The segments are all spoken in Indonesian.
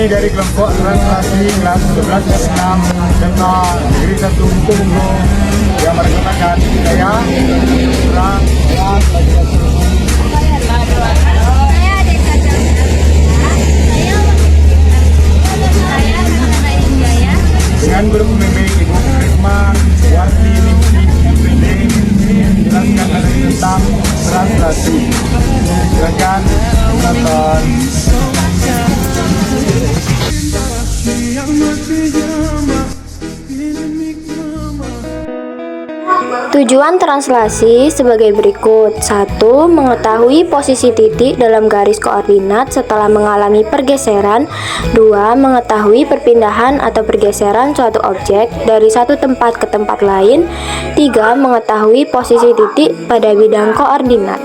dari kelompok translasi kelas 11 dan 6 SMA Negeri 1 Tunggu yang merekomendasikan saya kurang dengan guru pembimbing Ibu Risma Warti Ningsi UPD menjelaskan tentang translasi. Silakan menonton. Tujuan translasi sebagai berikut. 1. Mengetahui posisi titik dalam garis koordinat setelah mengalami pergeseran. 2. Mengetahui perpindahan atau pergeseran suatu objek dari satu tempat ke tempat lain. 3. Mengetahui posisi titik pada bidang koordinat.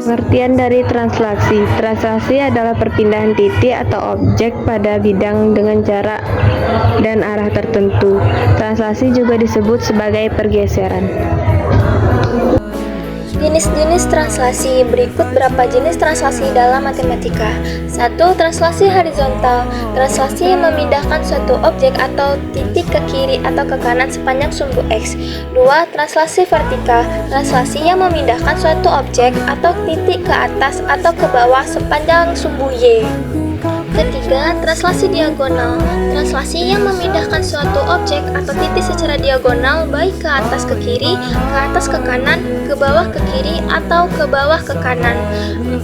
Pengertian dari translasi. Translasi adalah perpindahan titik atau objek pada bidang dengan jarak dan arah tertentu. Translasi juga disebut sebagai pergeseran. Jenis-jenis translasi. Berikut berapa jenis translasi dalam matematika. 1. Translasi horizontal. Translasi yang memindahkan suatu objek atau titik ke kiri atau ke kanan sepanjang sumbu X. 2. Translasi vertikal. Translasi yang memindahkan suatu objek atau titik ke atas atau ke bawah sepanjang sumbu Y. Ketiga, translasi diagonal. Translasi yang memindahkan suatu objek atau titik secara diagonal baik ke atas ke kiri, ke atas ke kanan, ke bawah ke kiri, atau ke bawah ke kanan.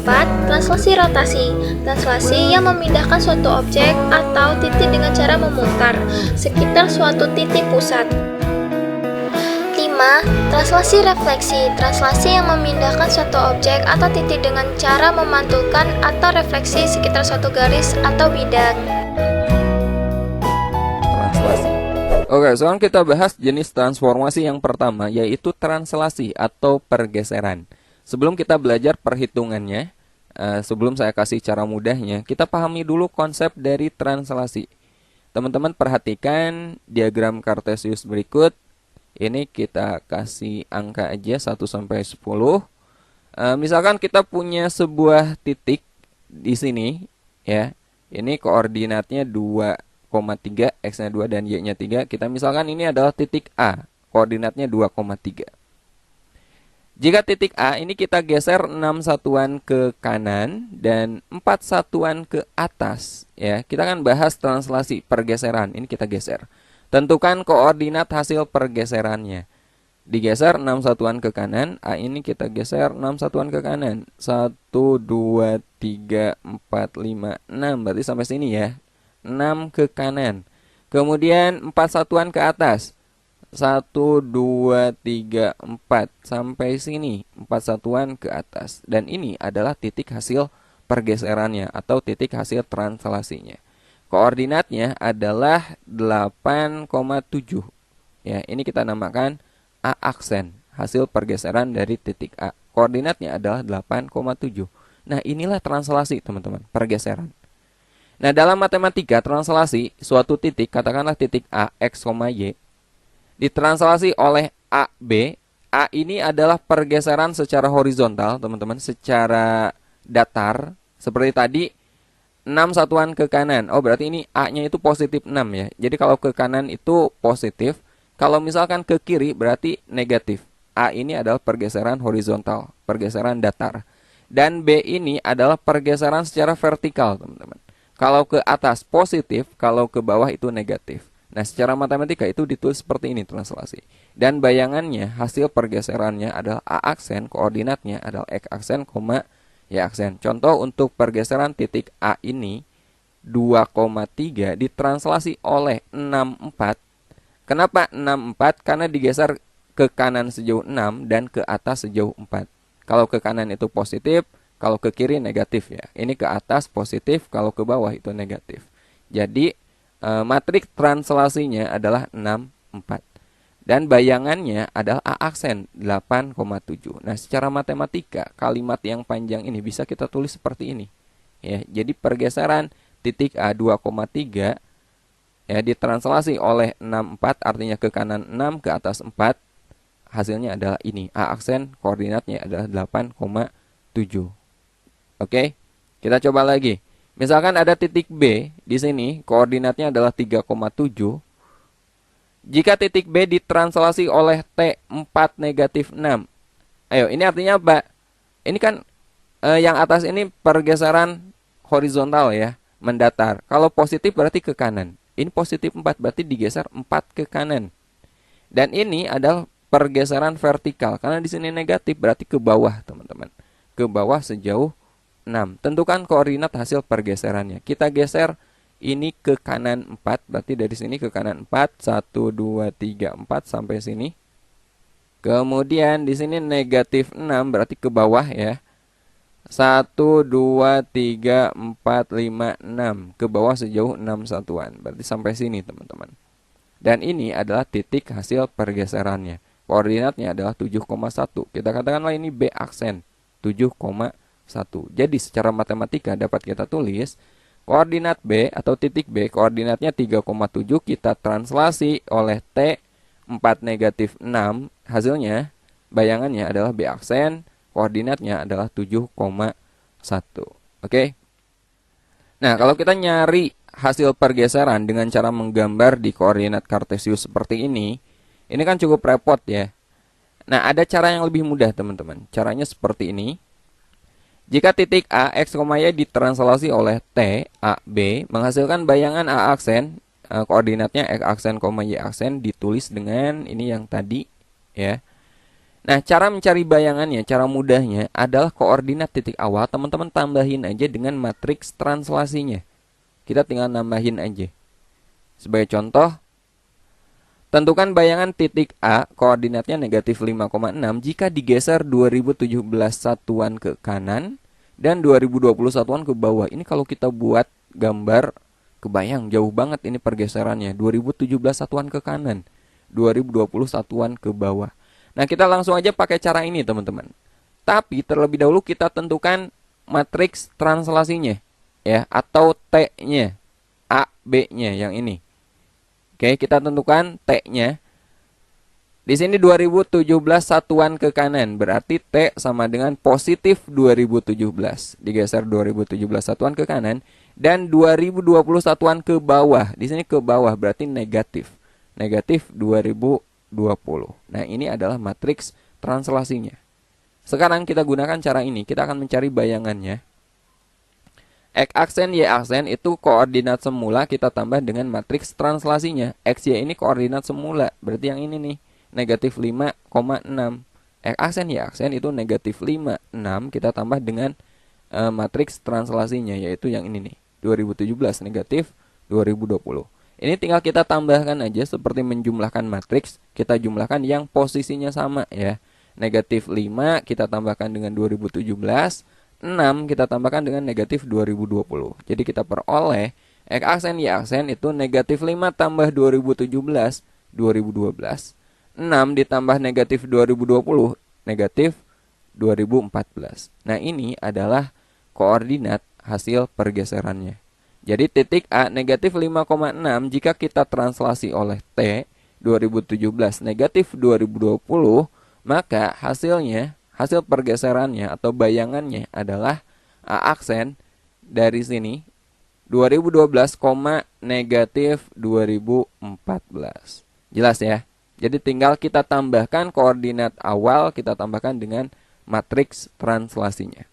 4. Translasi rotasi. Translasi yang memindahkan suatu objek atau titik dengan cara memutar sekitar suatu titik pusat. 5. Translasi refleksi. Translasi yang memindahkan suatu objek atau titik dengan cara memantulkan atau refleksi sekitar suatu garis atau bidang. Translasi. Oke, sekarang kita bahas jenis transformasi yang pertama, yaitu translasi atau pergeseran. Sebelum kita belajar perhitungannya, sebelum saya kasih cara mudahnya, kita pahami dulu konsep dari translasi. Teman-teman perhatikan diagram Kartesius berikut. Ini kita kasih angka aja 1 sampai 10. Misalkan kita punya sebuah titik di sini ya. Ini koordinatnya 2,3, X-nya 2 dan Y-nya 3. Kita misalkan ini adalah titik A, koordinatnya 2,3. Jika titik A ini kita geser 6 satuan ke kanan dan 4 satuan ke atas ya. Kita akan bahas translasi pergeseran. Ini kita geser. Tentukan koordinat hasil pergeserannya. Digeser 6 satuan ke kanan. A ini kita geser 6 satuan ke kanan. 1, 2, 3, 4, 5, 6. Berarti sampai sini ya. 6 ke kanan. Kemudian 4 satuan ke atas. 1, 2, 3, 4. Sampai sini. 4 satuan ke atas. Dan ini adalah titik hasil pergeserannya atau titik hasil translasinya. Koordinatnya adalah 8,7. Ya, ini kita namakan A aksen, hasil pergeseran dari titik A. Koordinatnya adalah 8,7. Nah, inilah translasi, teman-teman, pergeseran. Nah, dalam matematika, translasi suatu titik, katakanlah titik A, X, Y, ditranslasi oleh AB. A ini adalah pergeseran secara horizontal, teman-teman, secara datar. Seperti tadi, 6 satuan ke kanan. Oh, berarti ini A-nya itu positif 6 ya. Jadi kalau ke kanan itu positif. Kalau misalkan ke kiri berarti negatif. A ini adalah pergeseran horizontal, pergeseran datar. Dan B ini adalah pergeseran secara vertikal, teman-teman. Kalau ke atas positif, kalau ke bawah itu negatif. Nah, secara matematika itu ditulis seperti ini translasi. Dan bayangannya, hasil pergeserannya adalah A aksen, koordinatnya adalah X aksen, Y aksen. Contoh untuk pergeseran titik A ini 2,3 ditranslasi oleh 6,4. Kenapa 6,4? Karena digeser ke kanan sejauh 6 dan ke atas sejauh 4. Kalau ke kanan itu positif, kalau ke kiri negatif ya. Ini ke atas positif, kalau ke bawah itu negatif. Jadi matriks translasinya adalah 6,4. Dan bayangannya adalah A aksen 8,7. Nah, secara matematika, kalimat yang panjang ini bisa kita tulis seperti ini. Ya, jadi pergeseran titik A 2,3 ya ditranslasi oleh 6,4, artinya ke kanan 6, ke atas 4. Hasilnya adalah ini. A aksen koordinatnya adalah 8,7. Oke, kita coba lagi. Misalkan ada titik B di sini, koordinatnya adalah 3,7. Jika titik B ditranslasi oleh T4 negatif 6. Ayo, ini artinya apa? Ini kan yang atas ini pergeseran horizontal ya, mendatar. Kalau positif berarti ke kanan. Ini positif 4 berarti digeser 4 ke kanan. Dan ini adalah pergeseran vertikal. Karena di sini negatif berarti ke bawah, teman-teman. Ke bawah sejauh 6. Tentukan koordinat hasil pergeserannya. Kita geser ini ke kanan 4. Berarti dari sini ke kanan 4. 1, 2, 3, 4 sampai sini. Kemudian di sini negatif 6 berarti ke bawah ya. 1, 2, 3, 4, 5, 6. Ke bawah sejauh 6 satuan. Berarti sampai sini teman-teman. Dan ini adalah titik hasil pergeserannya. Koordinatnya adalah 7,1. Kita katakanlah ini B aksen 7,1. Jadi secara matematika dapat kita tulis koordinat B atau titik B koordinatnya 3,7 kita translasi oleh T 4 negatif 6. Hasilnya bayangannya adalah B aksen, koordinatnya adalah 7,1. Oke. Nah, kalau kita nyari hasil pergeseran dengan cara menggambar di koordinat kartesius seperti ini kan cukup repot ya. Nah, ada cara yang lebih mudah teman-teman. Caranya seperti ini. Jika titik A, X, Y ditranslasi oleh T, A, B, menghasilkan bayangan A aksen, koordinatnya X aksen, Y aksen, ditulis dengan ini yang tadi, ya. Nah, cara mencari bayangannya, cara mudahnya adalah koordinat titik awal, teman-teman tambahin aja dengan matriks translasinya. Kita tinggal nambahin aja. Sebagai contoh, tentukan bayangan titik A, koordinatnya negatif 5,6 jika digeser 2017 satuan ke kanan dan 2020 satuan ke bawah. Ini kalau kita buat gambar, kebayang jauh banget ini pergeserannya. 2017 satuan ke kanan, 2020 satuan ke bawah. Nah, kita langsung aja pakai cara ini teman-teman. Tapi terlebih dahulu kita tentukan matriks translasinya ya, atau T-nya, A, B-nya yang ini. Oke, kita tentukan T-nya. Di sini 2017 satuan ke kanan, berarti T sama dengan positif 2017. Digeser 2017 satuan ke kanan dan 2020 satuan ke bawah. Di sini ke bawah berarti negatif. Negatif 2020. Nah, ini adalah matriks translasinya. Sekarang kita gunakan cara ini. Kita akan mencari bayangannya. X aksen, Y aksen itu koordinat semula kita tambah dengan matriks translasinya. X, Y ini koordinat semula. Berarti yang ini nih, negatif 5,6. X aksen, Y aksen itu negatif 5,6. Kita tambah dengan matriks translasinya, yaitu yang ini nih. 2017 negatif 2020. Ini tinggal kita tambahkan aja seperti menjumlahkan matriks. Kita jumlahkan yang posisinya sama ya. Negatif 5 kita tambahkan dengan 2017. 6 kita tambahkan dengan negatif 2020. Jadi kita peroleh X aksen Y aksen itu negatif 5 tambah 2017 2012. 6 ditambah negatif 2020 negatif 2014. Nah, ini adalah koordinat hasil pergeserannya. Jadi titik A negatif 5,6 jika kita translasi oleh T 2017 negatif 2020, maka hasil pergeserannya atau bayangannya adalah A aksen dari sini 2012, negatif 2014. Jelas ya? Jadi tinggal kita tambahkan koordinat awal, kita tambahkan dengan matriks translasinya.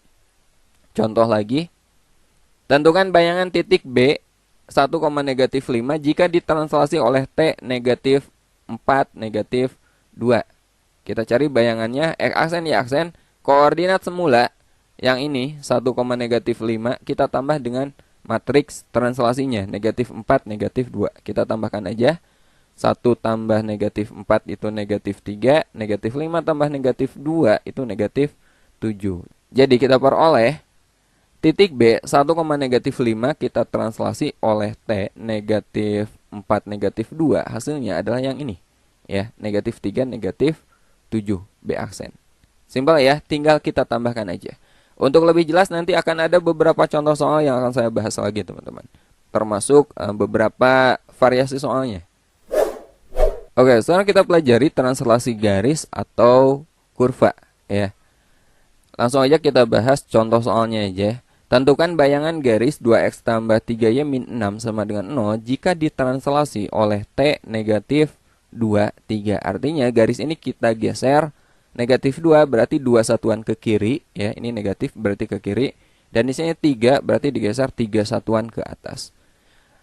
Contoh lagi, tentukan bayangan titik B 1, negatif 5 jika ditranslasi oleh T negatif 4, negatif 2. Kita cari bayangannya X aksen, Y aksen, koordinat semula yang ini 1, negatif 5 kita tambah dengan matriks translasinya negatif 4, negatif 2. Kita tambahkan aja 1 tambah negatif 4 itu negatif 3, negatif 5 tambah negatif 2 itu negatif 7. Jadi kita peroleh titik B 1, negatif 5 kita translasi oleh T negatif 4, negatif 2. Hasilnya adalah yang ini ya, negatif 3, negatif 7 B aksen. Simpel ya, tinggal kita tambahkan aja. Untuk lebih jelas nanti akan ada beberapa contoh soal yang akan saya bahas lagi teman-teman. Termasuk beberapa variasi soalnya. Oke, sekarang kita pelajari translasi garis atau kurva ya. Langsung aja kita bahas contoh soalnya aja. Tentukan bayangan garis 2x tambah 3y min 6 sama dengan 0 jika ditranslasi oleh T negatif 2, 3. Artinya garis ini kita geser negatif 2 berarti 2 satuan ke kiri. Ya, ini negatif berarti ke kiri. Dan di sini 3 berarti digeser 3 satuan ke atas.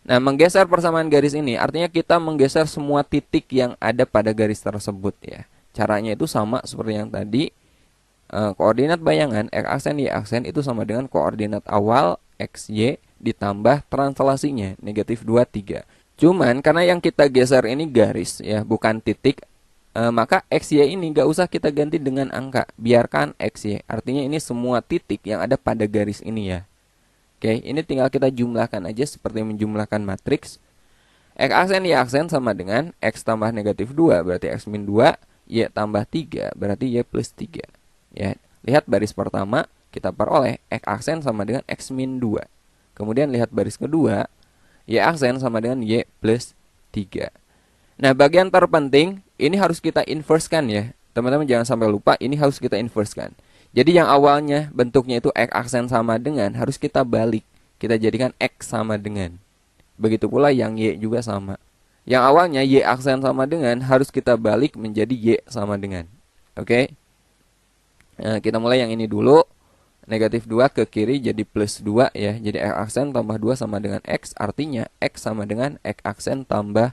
Nah, menggeser persamaan garis ini artinya kita menggeser semua titik yang ada pada garis tersebut ya. Caranya itu sama seperti yang tadi. Koordinat bayangan x aksen y aksen itu sama dengan koordinat awal xy ditambah translasinya negatif 2, 3. Cuman karena yang kita geser ini garis ya, bukan titik, maka xy ini gak usah kita ganti dengan angka, biarkan xy. Artinya ini semua titik yang ada pada garis ini ya. Oke, ini tinggal kita jumlahkan aja seperti menjumlahkan matriks. X aksen y aksen sama dengan x tambah negatif 2 berarti x min 2, y tambah 3 berarti y plus 3. Ya, lihat baris pertama kita peroleh x aksen sama dengan x min 2. Kemudian lihat baris kedua, y aksen sama dengan y plus 3. Nah, bagian terpenting ini harus kita inversekan ya. Teman-teman jangan sampai lupa, ini harus kita inversekan. Jadi yang awalnya bentuknya itu x aksen sama dengan, harus kita balik. Kita jadikan x sama dengan. Begitu pula yang y juga sama. Yang awalnya y aksen sama dengan, harus kita balik menjadi y sama dengan. Oke? Nah, kita mulai yang ini dulu. Negatif 2 ke kiri jadi plus 2 ya. Jadi x aksen tambah 2 sama dengan x. Artinya x sama dengan x aksen tambah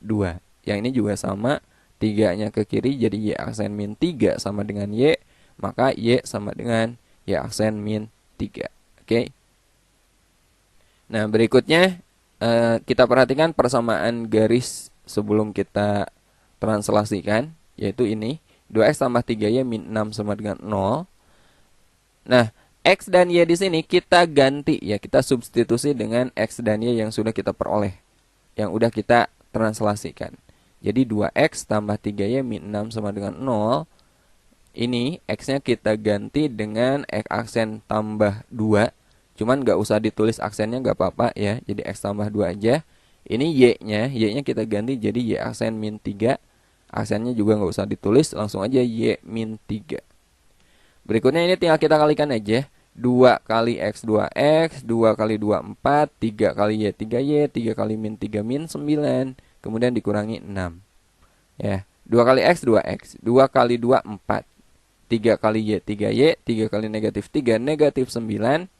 2. Yang ini juga sama. 3-nya ke kiri jadi y aksen min 3 sama dengan y. Maka y sama dengan y aksen min 3. Oke. Nah, berikutnya kita perhatikan persamaan garis sebelum kita translasikan. Yaitu ini. 2x tambah 3y min 6 sama dengan 0. Nah, x dan y di sini kita ganti ya, kita substitusi dengan x dan y yang sudah kita peroleh, yang udah kita translasikan. Jadi 2x tambah 3y min 6 sama dengan 0. Ini x-nya kita ganti dengan x aksen tambah 2. Cuman nggak usah ditulis aksennya, nggak apa-apa ya. Jadi x tambah 2 aja. Ini y-nya kita ganti jadi y aksen min 3. Aksennya juga nggak usah ditulis, langsung aja y min 3. Berikutnya ini tinggal kita kalikan aja. 2 kali x 2x, 2 kali 2 4, 3 kali y 3y, 3 kali min 3 min 9, kemudian dikurangi 6. Ya, 2 kali x 2x, 2 kali 2 4, 3 kali y 3y, 3 kali negatif 3 negatif 9.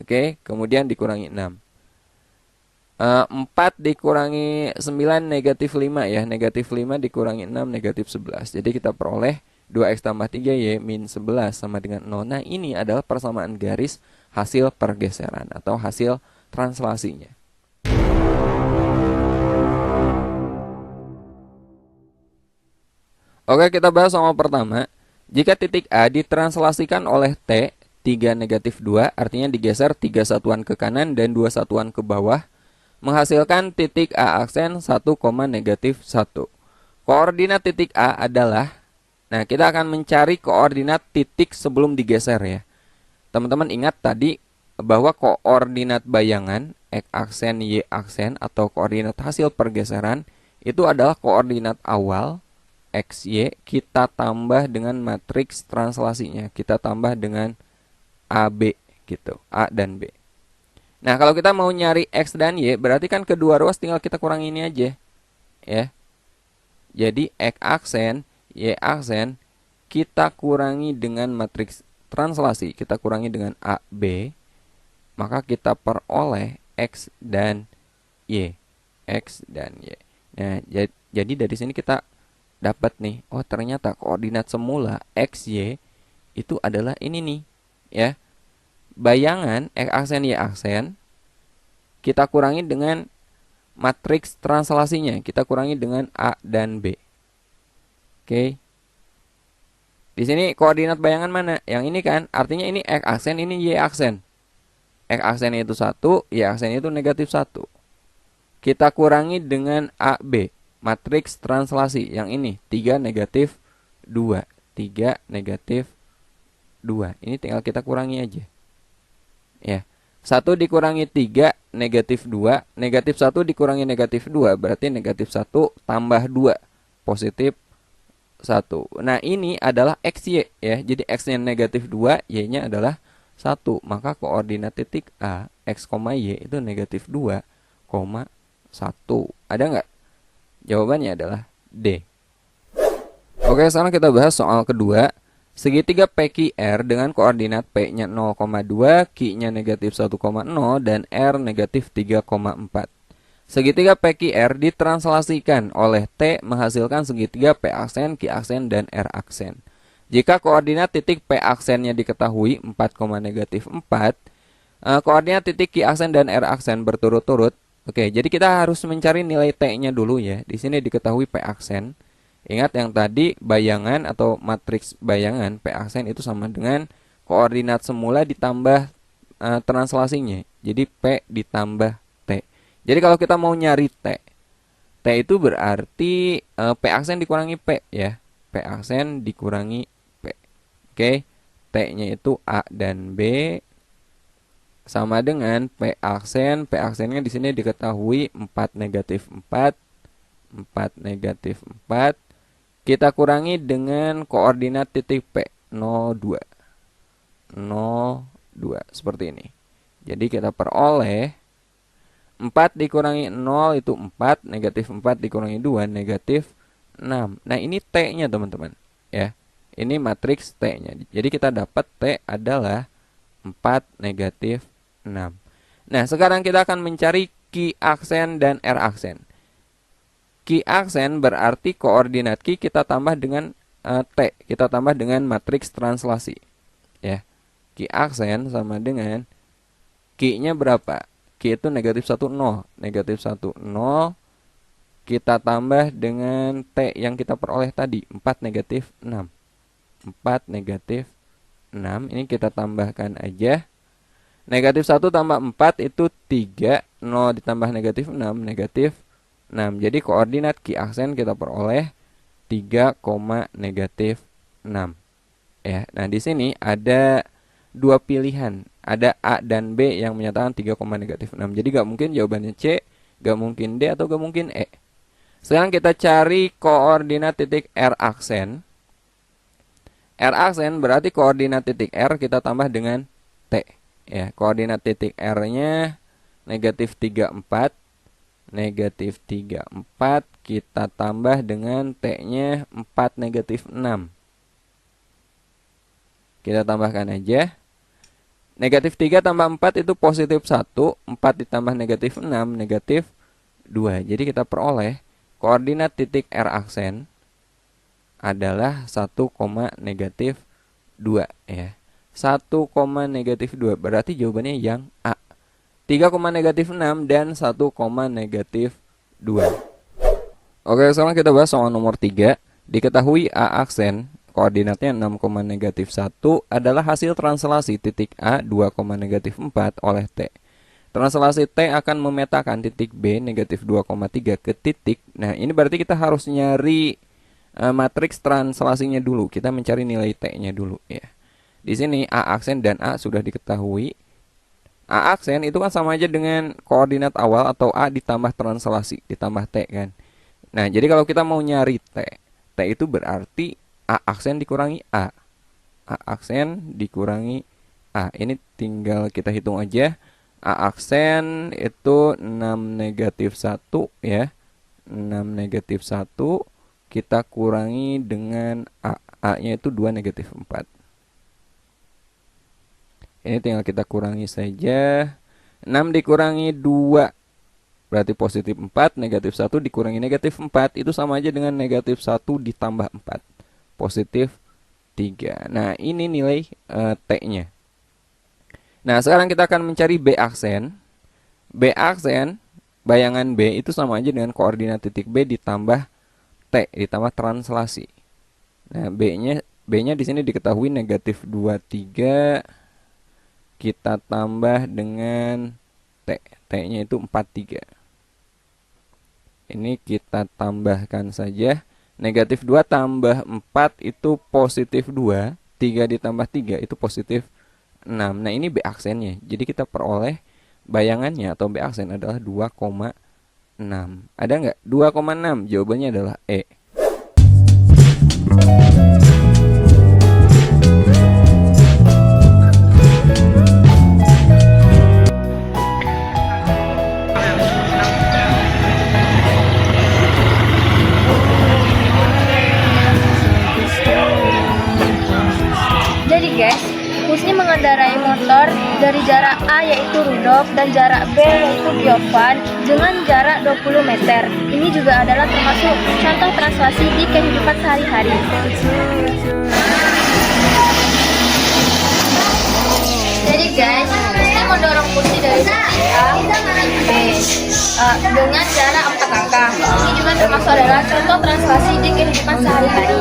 Oke, kemudian dikurangi 6. 4 dikurangi 9 negatif 5 ya. Negatif 5 dikurangi 6 negatif 11. Jadi kita peroleh 2x tambah 3y min 11 sama dengan 0. Nah, ini adalah persamaan garis hasil pergeseran atau hasil translasinya. Oke, kita bahas soal pertama. Jika titik A ditranslasikan oleh T 3 negatif 2, artinya digeser 3 satuan ke kanan dan 2 satuan ke bawah, menghasilkan titik A aksen 1, negatif 1. Koordinat titik A adalah, nah kita akan mencari koordinat titik sebelum digeser ya. Teman-teman ingat tadi bahwa koordinat bayangan x aksen, y aksen atau koordinat hasil pergeseran itu adalah koordinat awal x, y kita tambah dengan matriks translasinya. Kita tambah dengan AB gitu, A dan B. Nah, kalau kita mau nyari x dan y, berarti kan kedua ruas tinggal kita kurangi ini aja. Ya. Jadi x aksen, y aksen kita kurangi dengan matriks translasi, kita kurangi dengan AB, maka kita peroleh x dan y. X dan y. Nah, jadi dari sini kita dapat nih, oh ternyata koordinat semula x, y itu adalah ini nih, ya. Bayangan x aksen y aksen kita kurangi dengan matriks translasinya, kita kurangi dengan A dan B. Oke. Di sini koordinat bayangan mana? Yang ini kan, artinya ini x aksen, ini y aksen. X aksen itu 1, y aksen itu negatif 1. Kita kurangi dengan AB, matriks translasi yang ini 3 negatif 2, 3 negatif 2. Ini tinggal kita kurangi aja. Ya. 1 dikurangi 3 negatif 2, negatif 1 dikurangi negatif 2 berarti negatif 1 tambah 2 positif 1. Nah, ini adalah XY ya. Jadi X-nya negatif 2, Y-nya adalah 1, maka koordinat titik A, X, Y itu negatif 2,1. Ada nggak? Jawabannya adalah D. Oke, sekarang kita bahas soal kedua. Segitiga PQR dengan koordinat P-nya 0,2, Q-nya negatif 1,0, dan R negatif 3,4. Segitiga PQR ditranslasikan oleh T menghasilkan segitiga P aksen, Q aksen, dan R aksen. Jika koordinat titik P aksennya diketahui 4,-4, koordinat titik Q aksen dan R aksen berturut-turut. Oke, jadi kita harus mencari nilai T-nya dulu ya. Di sini diketahui P aksen. Ingat yang tadi bayangan atau matriks bayangan P aksen itu sama dengan koordinat semula ditambah translasinya. Jadi P ditambah T. Jadi kalau kita mau nyari T itu berarti P aksen dikurangi P ya. P aksen dikurangi P. Oke, T-nya itu A dan B sama dengan P aksen. P aksennya di sini diketahui 4,-4. 4,-4. Kita kurangi dengan koordinat titik P 0,2. 0,2 seperti ini. Jadi kita peroleh 4 dikurangi 0 itu 4, negatif 4 dikurangi 2, negatif 6. Nah, ini T-nya teman-teman ya. Ini matriks T-nya. Jadi kita dapat T adalah 4,-6. Nah, sekarang kita akan mencari Q aksen dan R aksen. Q aksen berarti koordinat Q kita tambah dengan T, kita tambah dengan matriks translasi ya. Q aksen sama dengan Q-nya berapa? Q itu negatif 1, 0. Negatif 1, 0. Kita tambah dengan T yang kita peroleh tadi, 4,-6. 4,-6. Ini kita tambahkan aja. Negatif 1 tambah 4 itu 3. 0 ditambah negatif 6, negatif 6. Jadi koordinat Q aksen kita peroleh 3,-6 ya. Nah, di sini ada dua pilihan. Ada A dan B yang menyatakan 3,-6. Jadi gak mungkin jawabannya C, gak mungkin D, atau gak mungkin E. Sekarang kita cari koordinat titik R aksen. R aksen berarti koordinat titik R kita tambah dengan T ya. Koordinat titik R-nya negatif 3,4. Negatif 3,4 kita tambah dengan T-nya 4,-6. Kita tambahkan aja. Negatif 3 tambah 4 itu positif 1. 4 ditambah negatif 6, negatif 2. Jadi kita peroleh koordinat titik R aksen adalah 1,-2 ya. 1,-2 berarti jawabannya yang A. 3,-6 dan 1,-2. Oke, sekarang kita bahas soal nomor 3. Diketahui A aksen koordinatnya 6,-1 adalah hasil translasi titik A 2,-4 oleh T. Translasi T akan memetakan titik B negatif 2,3 ke titik. Nah, ini berarti kita harus nyari matriks translasinya dulu. Kita mencari nilai T-nya dulu ya. Di sini A aksen dan A sudah diketahui. A aksen itu kan sama aja dengan koordinat awal atau A ditambah translasi, ditambah T kan. Nah, jadi kalau kita mau nyari T itu berarti A aksen dikurangi A. A aksen dikurangi A. Ini tinggal kita hitung aja. A aksen itu 6,-1 ya. 6,-1 kita kurangi dengan A. A-nya itu 2,-4. Ini tinggal kita kurangi saja. 6 dikurangi 2 berarti positif 4. Negatif 1 dikurangi negatif 4 itu sama aja dengan negatif 1 ditambah 4. Positif 3. Nah, ini nilai T-nya. Nah, sekarang kita akan mencari B aksen. B aksen, bayangan B itu sama aja dengan koordinat titik B ditambah T, ditambah translasi. Nah, B-nya di sini diketahui negatif 23. Kita tambah dengan T. T-nya itu 43. Ini kita tambahkan saja. Negatif 2 tambah 4 itu positif 2. 3 ditambah 3 itu positif 6. Nah, ini B aksennya. Jadi kita peroleh bayangannya atau B aksen adalah 2,6. Ada nggak? 2,6. Jawabannya adalah E. Rudolf dan jarak B yaitu Giovan dengan jarak 20 meter. Ini juga adalah termasuk contoh translasi di kehidupan sehari-hari. Jadi guys, kita mendorong kursi dari titik A ke titik B dengan jarak 4 angka. Ini juga termasuk adalah contoh translasi di kehidupan sehari-hari.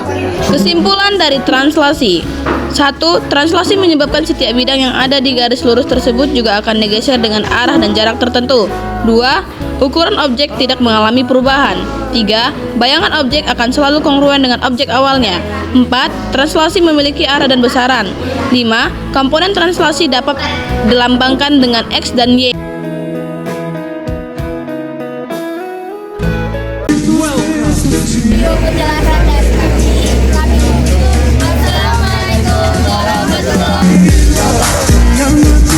Kesimpulan dari translasi. 1. Translasi menyebabkan setiap bidang yang ada di garis lurus tersebut juga akan digeser dengan arah dan jarak tertentu. 2. Ukuran objek tidak mengalami perubahan. 3. Bayangan objek akan selalu kongruen dengan objek awalnya. 4. Translasi memiliki arah dan besaran. 5. Komponen translasi dapat dilambangkan dengan X dan Y. Penjelasan dari kami tutup. Assalamualaikum warahmatullahi Welcome to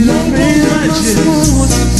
the main legend.